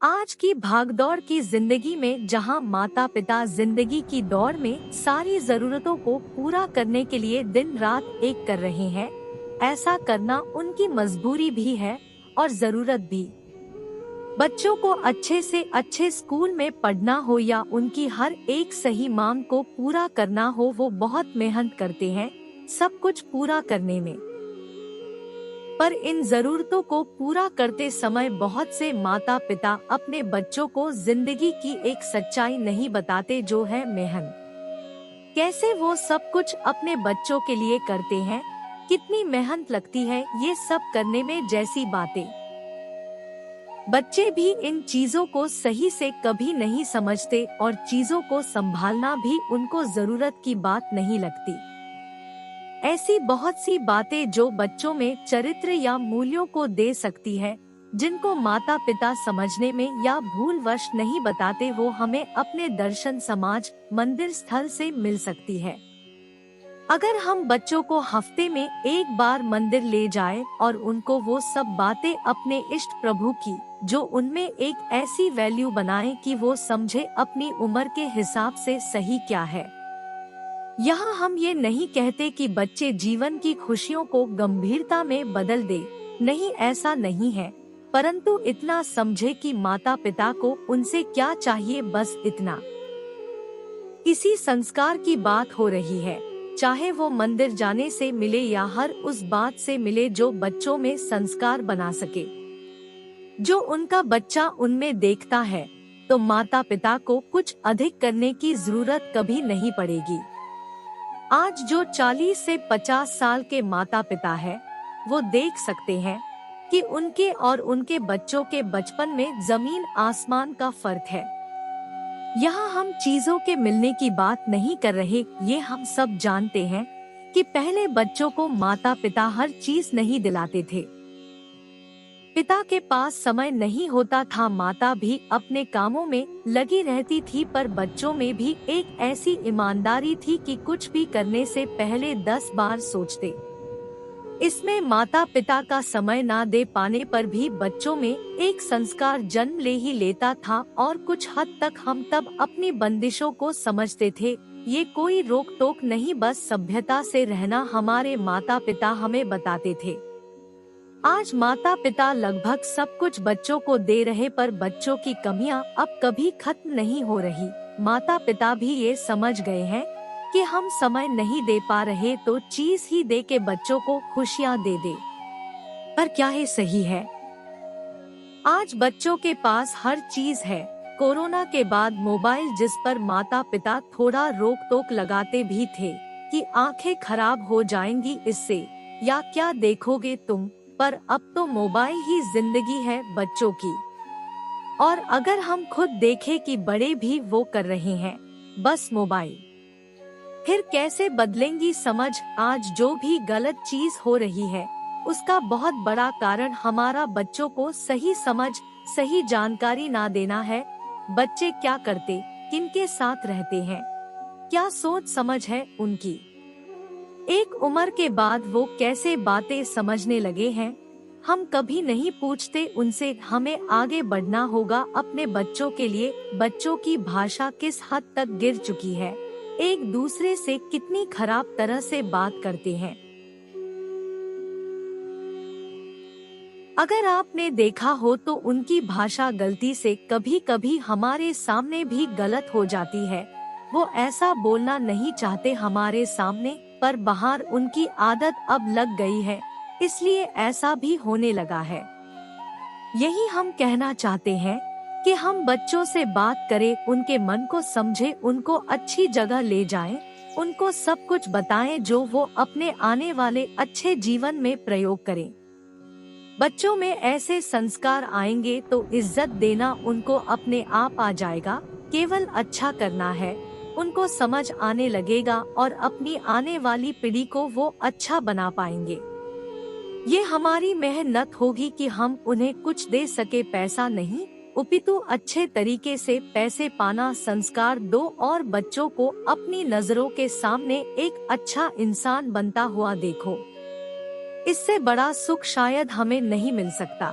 आज की भागदौड़ की जिंदगी में जहां माता पिता जिंदगी की दौड़ में सारी जरूरतों को पूरा करने के लिए दिन रात एक कर रहे हैं, ऐसा करना उनकी मजबूरी भी है और जरूरत भी। बच्चों को अच्छे से अच्छे स्कूल में पढ़ना हो या उनकी हर एक सही मांग को पूरा करना हो, वो बहुत मेहनत करते हैं सब कुछ पूरा करने में। पर इन जरूरतों को पूरा करते समय बहुत से माता पिता अपने बच्चों को जिंदगी की एक सच्चाई नहीं बताते, जो है मेहनत। कैसे वो सब कुछ अपने बच्चों के लिए करते हैं, कितनी मेहनत लगती है ये सब करने में जैसी बातें। बच्चे भी इन चीजों को सही से कभी नहीं समझते और चीजों को संभालना भी उनको जरूरत की बात नहीं लगती। ऐसी बहुत सी बातें जो बच्चों में चरित्र या मूल्यों को दे सकती है, जिनको माता पिता समझने में या भूलवश नहीं बताते, वो हमें अपने दर्शन, समाज, मंदिर स्थल से मिल सकती है। अगर हम बच्चों को हफ्ते में एक बार मंदिर ले जाएं और उनको वो सब बातें अपने इष्ट प्रभु की, जो उनमें एक ऐसी वैल्यू बनाएं कि वो समझे अपनी उम्र के हिसाब से सही क्या है। यहाँ हम ये नहीं कहते कि बच्चे जीवन की खुशियों को गंभीरता में बदल दे, नहीं, ऐसा नहीं है, परंतु इतना समझे कि माता पिता को उनसे क्या चाहिए, बस इतना। इसी संस्कार की बात हो रही है, चाहे वो मंदिर जाने से मिले या हर उस बात से मिले जो बच्चों में संस्कार बना सके, जो उनका बच्चा उनमें देखता है। तो माता पिता को कुछ अधिक करने की जरूरत कभी नहीं पड़ेगी। आज जो 40 से 50 साल के माता पिता हैं, वो देख सकते हैं कि उनके और उनके बच्चों के बचपन में जमीन आसमान का फर्क है। यहाँ हम चीजों के मिलने की बात नहीं कर रहे, ये हम सब जानते हैं कि पहले बच्चों को माता पिता हर चीज नहीं दिलाते थे। पिता के पास समय नहीं होता था, माता भी अपने कामों में लगी रहती थी, पर बच्चों में भी एक ऐसी ईमानदारी थी कि कुछ भी करने से पहले 10 बार सोचते। इसमें माता पिता का समय ना दे पाने पर भी बच्चों में एक संस्कार जन्म ले ही लेता था और कुछ हद तक हम तब अपनी बंदिशों को समझते थे। ये कोई रोक टोक नहीं, बस सभ्यता से रहना हमारे माता पिता हमें बताते थे। आज माता पिता लगभग सब कुछ बच्चों को दे रहे, पर बच्चों की कमियां अब कभी खत्म नहीं हो रही। माता पिता भी ये समझ गए हैं कि हम समय नहीं दे पा रहे तो चीज ही दे के बच्चों को खुशियां दे दे। पर क्या ये सही है? आज बच्चों के पास हर चीज है। कोरोना के बाद मोबाइल, जिस पर माता पिता थोड़ा रोक टोक लगाते भी थे कि आंखें खराब हो जाएंगी इससे, या क्या देखोगे तुम, पर अब तो मोबाइल ही जिंदगी है बच्चों की। और अगर हम खुद देखें कि बड़े भी वो कर रहे हैं, बस मोबाइल, फिर कैसे बदलेंगी समझ। आज जो भी गलत चीज हो रही है, उसका बहुत बड़ा कारण हमारा बच्चों को सही समझ, सही जानकारी ना देना है। बच्चे क्या करते, किनके साथ रहते हैं, क्या सोच समझ है उनकी, एक उम्र के बाद वो कैसे बातें समझने लगे हैं, हम कभी नहीं पूछते उनसे। हमें आगे बढ़ना होगा अपने बच्चों के लिए। बच्चों की भाषा किस हद तक गिर चुकी है, एक दूसरे से कितनी खराब तरह से बात करते हैं। अगर आपने देखा हो तो उनकी भाषा गलती से कभी कभी हमारे सामने भी गलत हो जाती है। वो ऐसा बोलना नहीं चाहते हमारे सामने, पर बाहर उनकी आदत अब लग गई है, इसलिए ऐसा भी होने लगा है। यही हम कहना चाहते हैं कि हम बच्चों से बात करें, उनके मन को समझें, उनको अच्छी जगह ले जाएं, उनको सब कुछ बताएं जो वो अपने आने वाले अच्छे जीवन में प्रयोग करें। बच्चों में ऐसे संस्कार आएंगे तो इज्जत देना उनको अपने आप आ जाएगा। केवल अच्छा करना है, उनको समझ आने लगेगा और अपनी आने वाली पीढ़ी को वो अच्छा बना पाएंगे। ये हमारी मेहनत होगी कि हम उन्हें कुछ दे सके, पैसा नहीं, अपितु अच्छे तरीके से पैसे पाना संस्कार दो और बच्चों को अपनी नजरों के सामने एक अच्छा इंसान बनता हुआ देखो। इससे बड़ा सुख शायद हमें नहीं मिल सकता।